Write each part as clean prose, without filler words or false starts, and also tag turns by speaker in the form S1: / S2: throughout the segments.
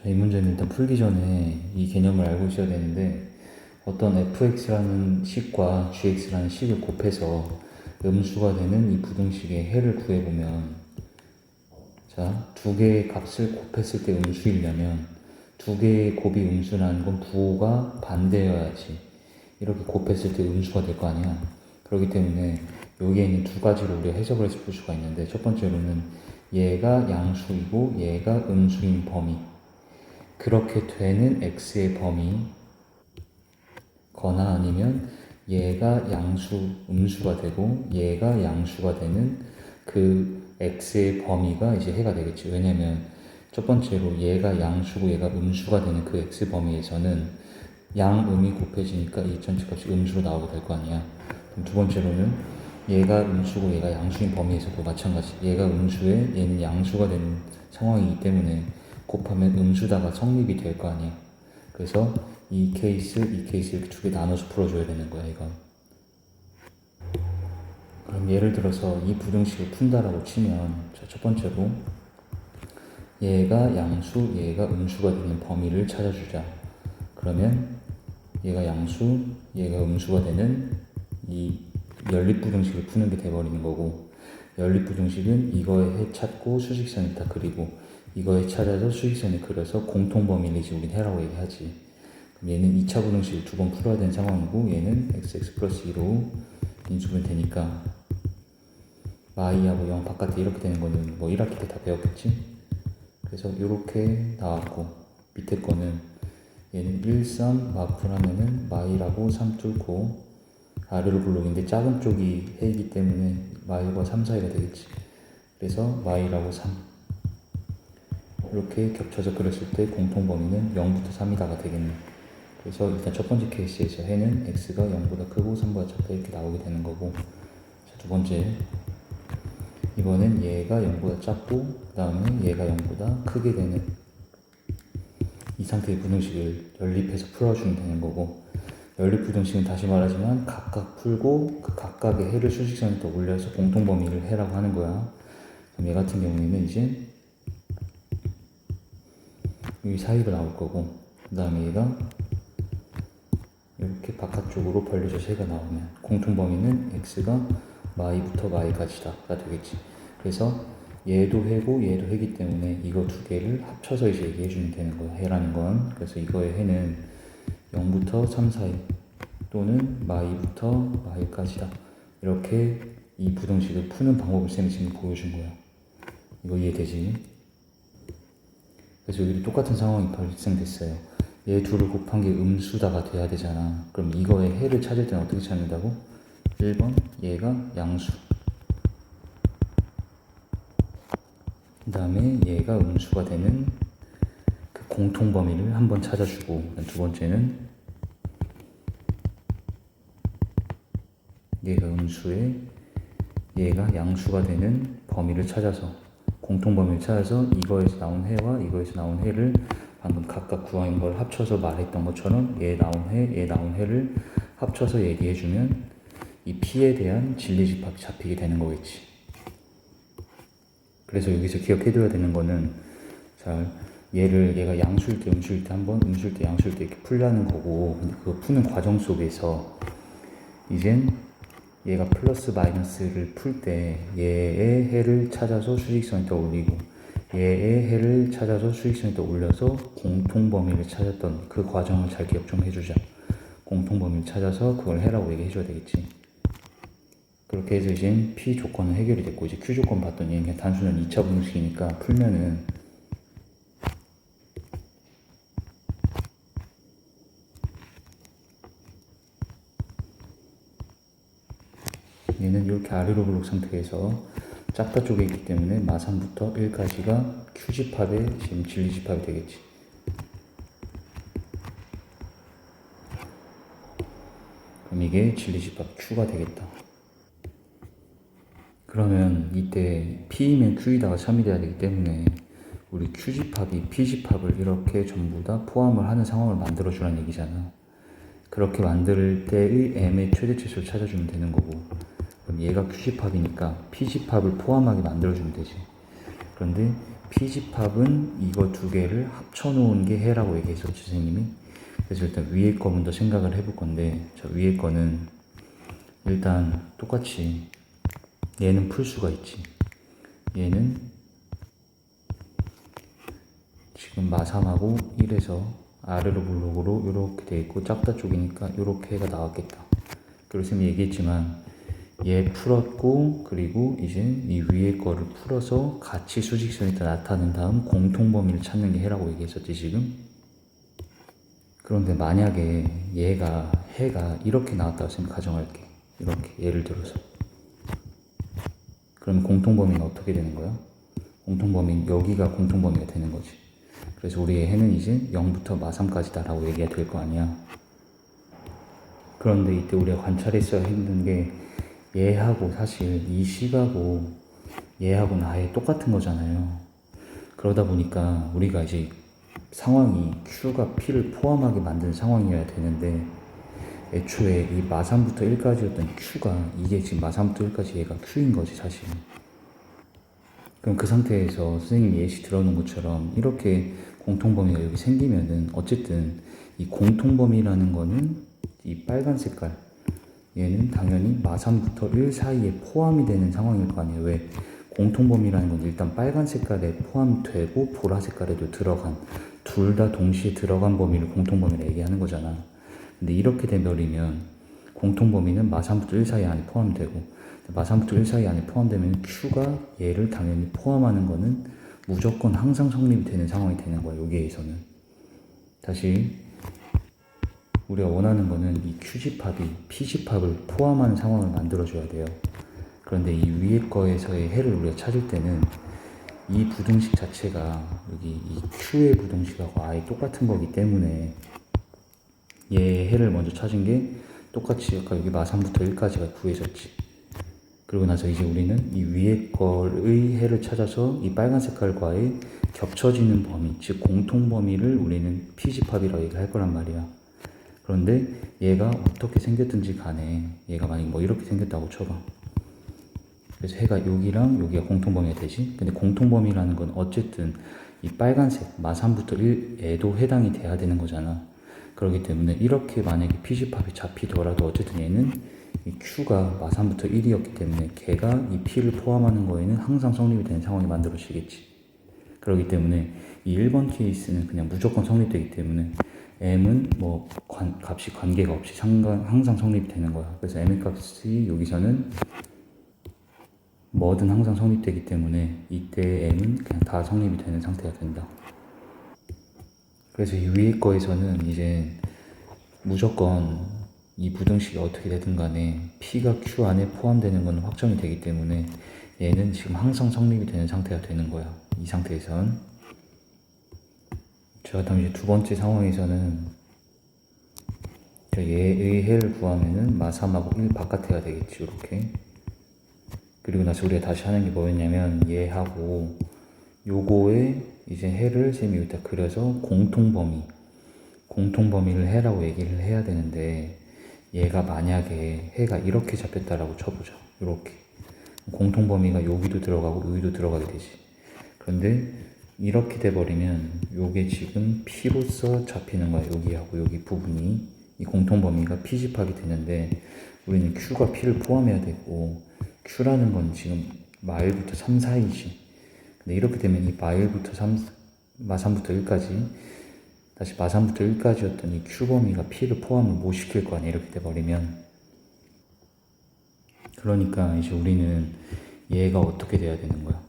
S1: 자, 이 문제는 일단 풀기 전에 이 개념을 알고 있어야 되는데, 어떤 fx라는 식과 gx라는 식을 곱해서 음수가 되는 이 부등식의 해를 구해보면, 자, 두 개의 값을 곱했을 때 음수이려면 두 개의 곱이 음수라는 건 부호가 반대여야지 이렇게 곱했을 때 음수가 될 거 아니야. 그렇기 때문에 여기에는 두 가지로 우리가 해석을 해서 볼 수가 있는데, 첫 번째로는 얘가 양수이고 얘가 음수인 범위, 그렇게 되는 x의 범위거나, 아니면 얘가 음수가 되고 얘가 양수가 되는 그 x의 범위가 이제 해가 되겠지. 왜냐면 첫 번째로 얘가 양수고 얘가 음수가 되는 그 x 범위에서는 양음이 곱해지니까 이 전체 값이 음수로 나오게 될 거 아니야. 그럼 두 번째로는 얘가 음수고 얘가 양수인 범위에서도 마찬가지, 얘가 음수에 얘는 양수가 되는 상황이기 때문에 곱하면 음수다가 성립이 될 거 아니야. 그래서 이 케이스 이렇게 두 개 나눠서 풀어줘야 되는 거야, 이건. 그럼 예를 들어서 이 부등식을 푼다라고 치면, 자, 첫 번째로 얘가 양수, 얘가 음수가 되는 범위를 찾아주자. 그러면 얘가 양수, 얘가 음수가 되는 이 연립부등식을 푸는 게 돼버리는 거고, 연립부등식은 이거에 해 찾고 수직선을 다 그리고 이거에 찾아서 수직선을 그려서 공통범위를 이제 우린 해라고 얘기하지. 그럼 얘는 2차 부등식을 두 번 풀어야 되는 상황이고, 얘는 xx 플러스 2로 인수분해 되니까 y하고 0 바깥에 이렇게 되는 거는 뭐 1학기 때 다 배웠겠지? 그래서 이렇게 나왔고, 밑에 거는 얘는 1, 3 마플하면은 y라고 3 뚫고 아래로 블록인데 작은 쪽이 해이기 때문에 y과 3 사이가 되겠지. 그래서 y라고 3 이렇게 겹쳐서 그렸을 때 공통범위는 0부터 3이다가 되겠네. 그래서 일단 첫 번째 케이스에서 해는 x가 0보다 크고 3보다 작다 이렇게 나오게 되는 거고, 자, 두 번째, 이번엔 얘가 0보다 작고 그 다음에 얘가 0보다 크게 되는 이 상태의 부등식을 연립해서 풀어주면 되는 거고, 연립부등식은 다시 말하지만 각각 풀고 그 각각의 해를 수직선에 더 올려서 공통범위를 해라고 하는 거야. 그럼 얘 같은 경우에는 이제 이 사이로 나올 거고, 그 다음에 얘가 이렇게 바깥쪽으로 벌려져서 해가 나오면 공통범위는 x가 y부터 y까지다가 되겠지. 그래서 얘도 해고 얘도 해기 때문에 이거 두 개를 합쳐서 이제 얘기해 주면 되는 거야, 해라는 건. 그래서 이거의 해는 0부터 3 사이 또는 y부터 y까지다. 이렇게 이 부등식을 푸는 방법을 쌤이 지금 보여준 거야. 이거 이해되지? 그래서 여기도 똑같은 상황이 발생됐어요. 얘 둘을 곱한 게 음수다가 돼야 되잖아. 그럼 이거의 해를 찾을 때는 어떻게 찾는다고? 1번 얘가 양수, 그 다음에 얘가 음수가 되는 그 공통범위를 한번 찾아주고, 두 번째는 얘가 음수에 얘가 양수가 되는 범위를 찾아서 공통범위를 찾아서 이거에서 나온 해와 이거에서 나온 해를 방금 각각 구한 걸 합쳐서 말했던 것처럼 얘 나온 해, 얘 나온 해를 합쳐서 얘기해주면 이 P에 대한 진리집합이 잡히게 되는 거겠지. 그래서 여기서 기억해둬야 되는 거는, 자, 얘가 양수일 때 음수일 때 한번, 음수일 때 양수일 때 이렇게 풀려는 거고, 근데 그거 푸는 과정 속에서 이젠 얘가 플러스 마이너스를 풀 때 얘의 해를 찾아서 수직선에 더 올리고 얘의 해를 찾아서 수직선에 더 올려서 공통범위를 찾았던 그 과정을 잘 기억 좀 해주자. 공통범위를 찾아서 그걸 해라고 얘기해줘야 되겠지. 그렇게 해서 이제 P 조건은 해결이 됐고, 이제 Q 조건 봤더니 그냥 단순한 2차 분식이니까 풀면은 얘는 이렇게 아래로 블록 상태에서 작다 쪽에 있기 때문에 마3부터 1까지가 Q집합의 지금 진리집합이 되겠지. 그럼 이게 진리집합 Q가 되겠다. 그러면 이때 P이면 Q이다가 3이 돼야 되기 때문에 우리 Q집합이 P집합을 이렇게 전부 다 포함을 하는 상황을 만들어주라는 얘기잖아. 그렇게 만들 때의 M의 최대치수를 찾아주면 되는 거고, 그럼 얘가 Q집합이니까 P집합을 포함하게 만들어주면 되지. 그런데 P집합은 이거 두 개를 합쳐놓은 게 해라고 얘기했었죠, 선생님이. 그래서 일단 위에 거 먼저 생각을 해볼 건데, 자, 위에 거는 일단 똑같이 얘는 풀 수가 있지. 얘는 지금 마3하고 1에서 아래로 블록으로 이렇게 돼 있고 작다 쪽이니까 이렇게 해가 나왔겠다. 그리고 선생님이 얘기했지만 얘 풀었고, 그리고 이제 이 위에 거를 풀어서 같이 수직선이 다 나타낸 다음 공통범위를 찾는 게 해라고 얘기했었지 지금. 그런데 만약에 해가 이렇게 나왔다고 생각 가정할게. 이렇게 예를 들어서 그럼 공통범위는 어떻게 되는 거야? 공통범위, 여기가 공통범위가 되는 거지. 그래서 우리의 해는 이제 0부터 마3까지다 라고 얘기가 될 거 아니야. 그런데 이때 우리가 관찰했어야 했는 게 얘하고 사실 이 식하고 얘하고는 아예 똑같은 거잖아요. 그러다 보니까 우리가 이제 상황이 Q가 P를 포함하게 만드는 상황이어야 되는데, 애초에 이 마3부터 1까지였던 Q가 이게 지금 마3부터 1까지 얘가 Q인 거지 사실. 그럼 그 상태에서 선생님이 예시 들어놓은 것처럼 이렇게 공통범위가 여기 생기면은 어쨌든 이 공통범위라는 거는 이 빨간 색깔, 얘는 당연히 마3부터 1 사이에 포함이 되는 상황일 거 아니에요. 왜? 공통범위라는 건 일단 빨간 색깔에 포함되고 보라 색깔에도 들어간, 둘 다 동시에 들어간 범위를 공통범위라 얘기하는 거잖아. 근데 이렇게 돼버리면 공통범위는 마3부터 1 사이 안에 포함되고, 마3부터 1 사이 안에 포함되면 Q가 얘를 당연히 포함하는 거는 무조건 항상 성립이 되는 상황이 되는 거야, 여기에서는. 다시 우리가 원하는 거는 이 Q집합이 P집합을 포함하는 상황을 만들어줘야 돼요. 그런데 이 위에 거에서의 해를 우리가 찾을 때는 이 부등식 자체가 여기 이 Q의 부등식하고 아예 똑같은 거기 때문에 얘의 해를 먼저 찾은 게 똑같이 아까 여기 마3부터 1까지가 구해졌지. 그리고 나서 이제 우리는 이 위에 거의 해를 찾아서 이 빨간 색깔과의 겹쳐지는 범위, 즉 공통 범위를 우리는 P집합이라고 얘기할 거란 말이야. 그런데 얘가 어떻게 생겼든지 간에 얘가 만약 뭐 이렇게 생겼다고 쳐봐. 그래서 해가 여기랑 여기가 공통범위가 되지. 근데 공통범위라는 건 어쨌든 이 빨간색 마3부터 1에도 해당이 돼야 되는 거잖아. 그렇기 때문에 이렇게 만약에 P집합이 잡히더라도 어쨌든 얘는 이 Q가 마3부터 1이었기 때문에 걔가 이 P를 포함하는 거에는 항상 성립이 되는 상황이 만들어지겠지. 그렇기 때문에 이 1번 케이스는 그냥 무조건 성립되기 때문에 M은 뭐 값이 관계가 없이 항상 성립이 되는 거야. 그래서 M의 값이 여기서는 뭐든 항상 성립되기 때문에 이때 M은 그냥 다 성립이 되는 상태가 된다. 그래서 이 위에 거에서는 이제 무조건 이 부등식이 어떻게 되든 간에 P가 Q 안에 포함되는 건 확정이 되기 때문에 얘는 지금 항상 성립이 되는 상태가 되는 거야. 이 상태에선. 자, 다음 이제 두 번째 상황에서는 얘의 해를 구하면은 마3하고 1 바깥에가 되겠지, 이렇게. 그리고 나서 우리가 다시 하는 게 뭐였냐면 얘하고 요거에 이제 해를 쌤이 여기다 그려서 공통범위를 해라고 얘기를 해야 되는데, 얘가 만약에 해가 이렇게 잡혔다라고 쳐보자. 이렇게 공통범위가 여기도 들어가고 여기도 들어가게 되지. 그런데 이렇게 돼버리면 요게 지금 P로서 잡히는 거야. 여기하고 여기 부분이 이 공통범위가 P집합이 되는데, 우리는 Q가 P를 포함해야 되고 Q라는 건 지금 마1부터 3 사이지. 근데 이렇게 되면 이 마1부터 마3부터 1까지, 다시 마3부터 1까지였던 이 Q 범위가 P를 포함을 못 시킬 거 아니야, 이렇게 돼버리면. 그러니까 이제 우리는 얘가 어떻게 돼야 되는 거야?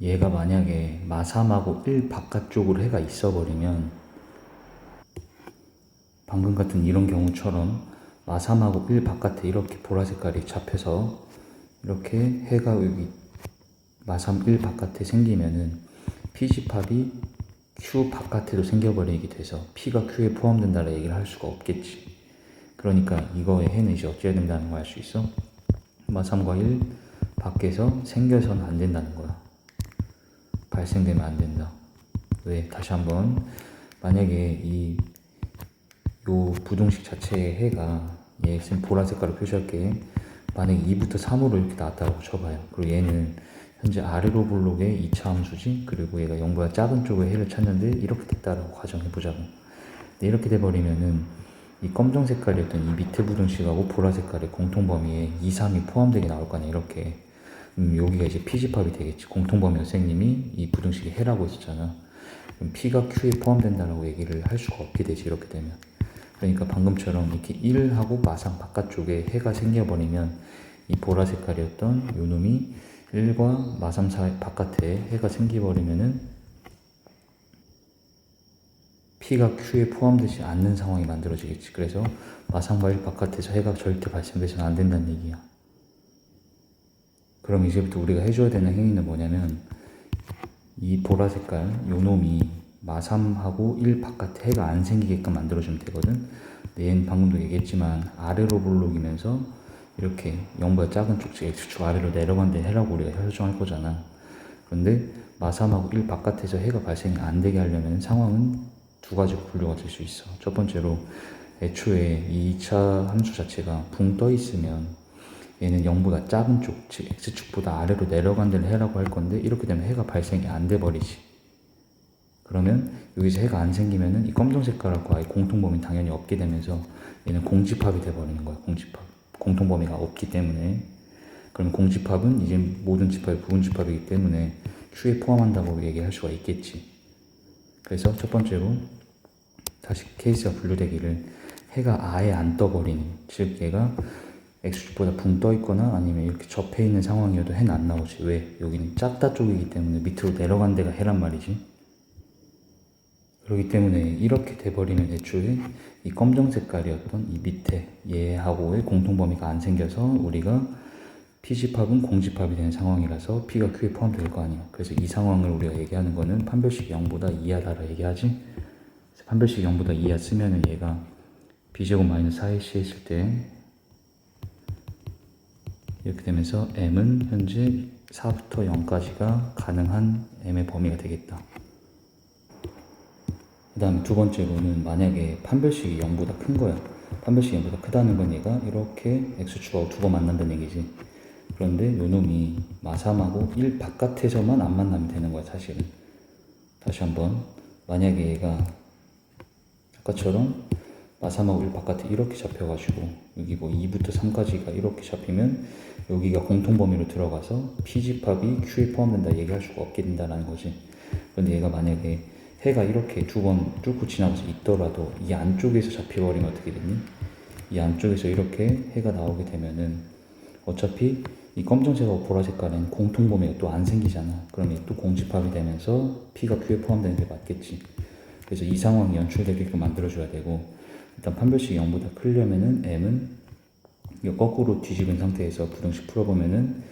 S1: 얘가 만약에 마3하고 1 바깥쪽으로 해가 있어버리면, 방금 같은 이런 경우처럼 마3하고 1 바깥에 이렇게 보라 색깔이 잡혀서 이렇게 해가 여기 마3 1 바깥에 생기면은 P집합이 Q 바깥에도 생겨버리게 돼서 P가 Q에 포함된다라 얘기를 할 수가 없겠지. 그러니까 이거의 해는 이제 어찌해야 된다는 걸 알 수 있어? 마3과 1 밖에서 생겨서는 안 된다는 거야. 발생되면 안 된다. 왜? 다시 한번, 만약에 요 부등식 자체의 해가, 얘 보라 색깔로 표시할게. 만약에 2부터 3으로 이렇게 나왔다고 쳐봐요. 그리고 얘는 현재 아래로 블록의 2차 함수지. 그리고 얘가 0보다 작은 쪽의 해를 찾는데 이렇게 됐다라고 가정해보자고. 근데 이렇게 돼버리면은 이 검정 색깔이었던 이 밑에 부등식하고 보라 색깔의 공통범위에 2, 3이 포함되게 나올 거 아니야. 이렇게. 여기가 이제 P집합이 되겠지. 공통범위 선생님이 이 부등식이 해라고 했었잖아. 그럼 P가 Q에 포함된다라고 얘기를 할 수가 없게 되지. 이렇게 되면. 그러니까 방금처럼 이렇게 1하고 마상 바깥쪽에 해가 생겨버리면 이 보라 색깔이었던 요 놈이 1과 마삼 사이 바깥에 해가 생겨버리면은 P가 Q에 포함되지 않는 상황이 만들어지겠지. 그래서 마삼과 1 바깥에서 해가 절대 발생돼서는 안 된다는 얘기야. 그럼 이제부터 우리가 해줘야 되는 행위는 뭐냐면 이 보라 색깔 요 놈이 마삼하고 1 바깥에 해가 안 생기게끔 만들어주면 되거든. 근데 얘는 방금도 얘기했지만 아래로 블록이면서 이렇게 0보다 작은 쪽 X축 아래로 내려간 데 해라고 우리가 설정할 거잖아. 그런데 마삼하고 1 바깥에서 해가 발생이 안 되게 하려면 상황은 두 가지로 분류가 될 수 있어. 첫 번째로 애초에 이 2차 함수 자체가 붕 떠 있으면 얘는 0보다 작은 쪽, 즉 X축보다 아래로 내려간 데를 해라고 할 건데 이렇게 되면 해가 발생이 안 돼 버리지. 그러면 여기서 해가 안 생기면은 이 검정 색깔하고 아예 공통범위 당연히 없게 되면서 얘는 공집합이 돼 버리는 거야. 공집합. 공통범위가 없기 때문에. 그럼 공집합은 이제 모든 집합이 부분집합이기 때문에 Q에 포함한다고 얘기할 수가 있겠지. 그래서 첫 번째로 다시 케이스가 분류되기를 해가 아예 안 떠버리는, 즉 얘가 X축보다 붕 떠 있거나 아니면 이렇게 접해 있는 상황이어도 해는 안 나오지. 왜? 여기는 작다 쪽이기 때문에 밑으로 내려간 데가 해란 말이지. 그렇기 때문에 이렇게 돼버리면 애초에 이 검정 색깔이었던 이 밑에 얘하고의 공통범위가 안 생겨서 우리가 P집합은 공집합이 되는 상황이라서 P가 Q에 포함될 거 아니야. 그래서 이 상황을 우리가 얘기하는 거는 판별식 0보다 이하다라 얘기하지. 판별식 0보다 이하 쓰면은 얘가 B제곱 마이너스 4AC 했을 때 이렇게 되면서 M은 현재 4부터 0까지가 가능한 M의 범위가 되겠다. 그 다음에 두 번째로는 만약에 판별식이 0보다 큰 거야. 판별식이 0보다 크다는 건 얘가 이렇게 X축하고 두 번 만난다는 얘기지. 그런데 요 놈이 마삼하고 1 바깥에서만 안 만나면 되는 거야, 사실은. 다시 한번. 만약에 얘가 아까처럼 마삼하고 1 바깥에 이렇게 잡혀가지고 여기 뭐 2부터 3까지가 이렇게 잡히면 여기가 공통범위로 들어가서 P집합이 Q에 포함된다 얘기할 수가 없게 된다는 거지. 그런데 얘가 만약에 해가 이렇게 두 번 뚫고 지나가서 있더라도 이 안쪽에서 잡혀버리면 어떻게 되니? 이 안쪽에서 이렇게 해가 나오게 되면은 어차피 이 검정색하고 보라색깔은 공통범위가 또 안 생기잖아. 그러면 또 공집합이 되면서 P가 Q에 포함되는 게 맞겠지. 그래서 이 상황이 연출되게끔 만들어줘야 되고, 일단 판별식이 0보다 크려면은 M은 이거 거꾸로 뒤집은 상태에서 부등식 풀어보면은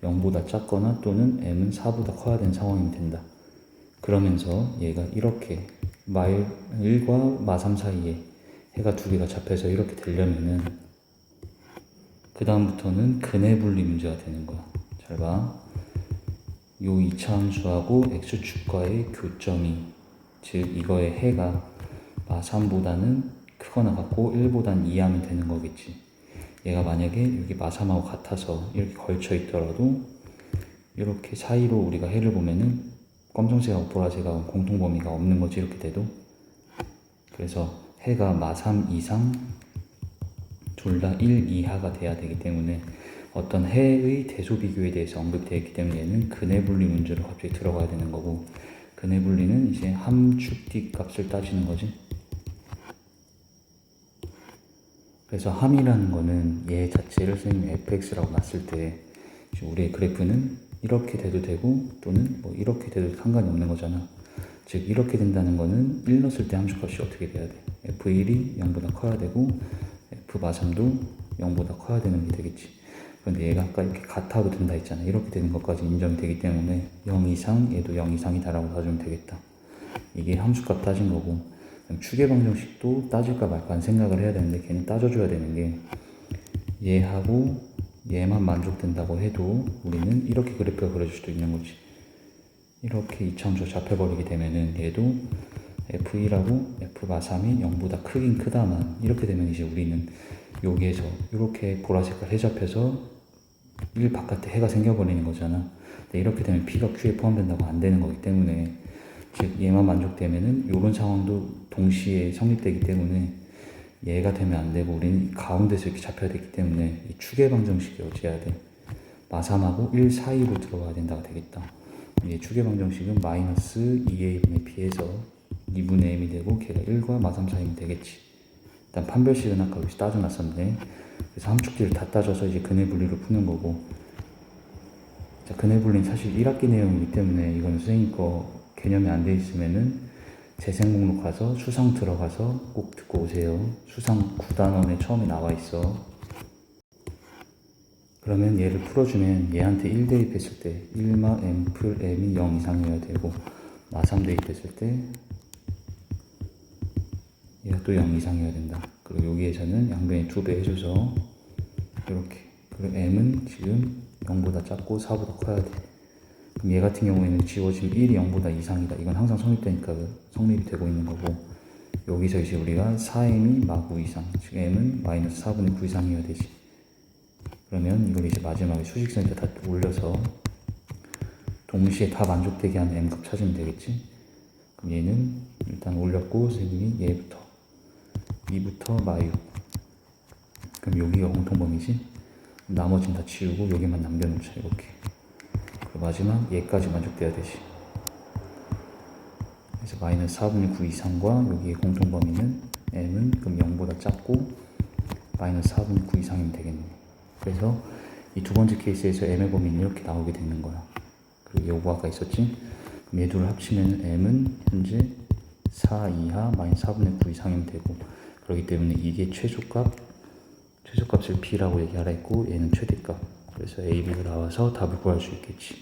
S1: 0보다 작거나 또는 M은 4보다 커야 되는 상황이 된다. 그러면서 얘가 이렇게 마1과 마3 사이에 해가 두 개가 잡혀서 이렇게 되려면은 그 다음부터는 근해 분리 문제가 되는 거야. 잘 봐. 요 2차 함수하고 X축과의 교점이, 즉 이거의 해가 마3보다는 크거나 같고 1보단 이하면 되는 거겠지. 얘가 만약에 여기 마3하고 같아서 이렇게 걸쳐 있더라도 이렇게 사이로 우리가 해를 보면은 검정색하고 보라색하고 공통범위가 없는 거지, 이렇게 돼도. 그래서 해가 마3 이상 둘 다 1 이하가 돼야 되기 때문에 어떤 해의 대소 비교에 대해서 언급되어 있기 때문에 얘는 근해 분리 문제로 갑자기 들어가야 되는 거고, 근해 분리는 이제 함축 D 값을 따지는 거지. 그래서 함이라는 거는 얘 자체를 선생님이 fx라고 놨을 때 우리의 그래프는 이렇게 돼도 되고 또는 뭐 이렇게 돼도 상관이 없는 거잖아. 즉 이렇게 된다는 거는 1 넣었을 때 함수값이 어떻게 돼야 돼? f1이 0보다 커야 되고 f 마삼도 0보다 커야 되는 게 되겠지. 그런데 얘가 아까 이렇게 같아도 된다 했잖아. 이렇게 되는 것까지 인정이 되기 때문에 0 이상 얘도 0 이상이다 라고 봐주면 되겠다. 이게 함수값 따진 거고, 추계 방정식도 따질까 말까 생각을 해야 되는데 걔는 따져줘야 되는 게 얘하고 얘만 만족된다고 해도 우리는 이렇게 그래프가 그려질 수도 있는 거지. 이렇게 이차함수가 잡혀버리게 되면은 얘도 f1하고 f마3이 0보다 크긴 크다만 이렇게 되면 이제 우리는 여기에서 이렇게 보라색깔 해 잡혀서 1 바깥에 해가 생겨버리는 거잖아. 근데 이렇게 되면 P가 Q에 포함된다고 안 되는 거기 때문에, 즉 얘만 만족되면은 이런 상황도 동시에 성립되기 때문에 얘가 되면 안 되고, 우리는 가운데서 이렇게 잡혀야 되기 때문에 이 추계 방정식이 어찌해야 돼? 마3하고 1 사이로 들어가야 된다가 되겠다. 이 추계 방정식은 마이너스 2a분의 b에서 2분의 m이 되고, 걔가 1과 마3 사이면 되겠지. 일단 판별식은 아까 여기서 따져놨었는데, 그래서 함축들을 다 따져서 이제 근해 분리로 푸는 거고. 자, 근해 분리는 사실 1학기 내용이기 때문에 이건 선생님 거 개념이 안 돼 있으면은 재생 목록 가서 수상 들어가서 꼭 듣고 오세요. 수상 9단원에 처음에 나와 있어. 그러면 얘를 풀어주면 얘한테 1 대입했을 때 1마 m 풀 m이 0 이상이어야 되고, 마 3 대입했을 때 얘가 또 0 이상이어야 된다. 그리고 여기에서는 양변에 2배 해줘서 이렇게. 그리고 m은 지금 0보다 작고 4보다 커야 돼. 그럼 얘 같은 경우에는 지워지면 1이 0보다 이상이다. 이건 항상 성립되니까 성립이 되고 있는 거고, 여기서 이제 우리가 4m이 마9 이상, 즉 m은 마이너스 4분의 9 이상이어야 되지. 그러면 이걸 이제 마지막에 수직선에다 다 올려서 동시에 다 만족되게 하는 m값 찾으면 되겠지. 그럼 얘는 일단 올렸고, 선생님이 얘부터 2부터 마6. 그럼 여기가 공통범위지. 나머지는 다 치우고 여기만 남겨놓자. 이렇게. 그리고 마지막 얘까지 만족돼야 되지. 그래서 마이너스 4분의 9 이상과 여기의 공통범위는 m은 그럼 0보다 작고 마이너스 4분의 9 이상이면 되겠네. 그래서 이 두 번째 케이스에서 m의 범위는 이렇게 나오게 되는 거야. 그리고 요거 아까 있었지? 그럼 얘 둘을 합치면 m은 현재 4 이하 마이너스 4분의 9 이상이면 되고, 그렇기 때문에 이게 최소값을 P라고 얘기하라 했고, 얘는 최대값. 그래서 A, B가 나와서 답을 구할 수 있겠지.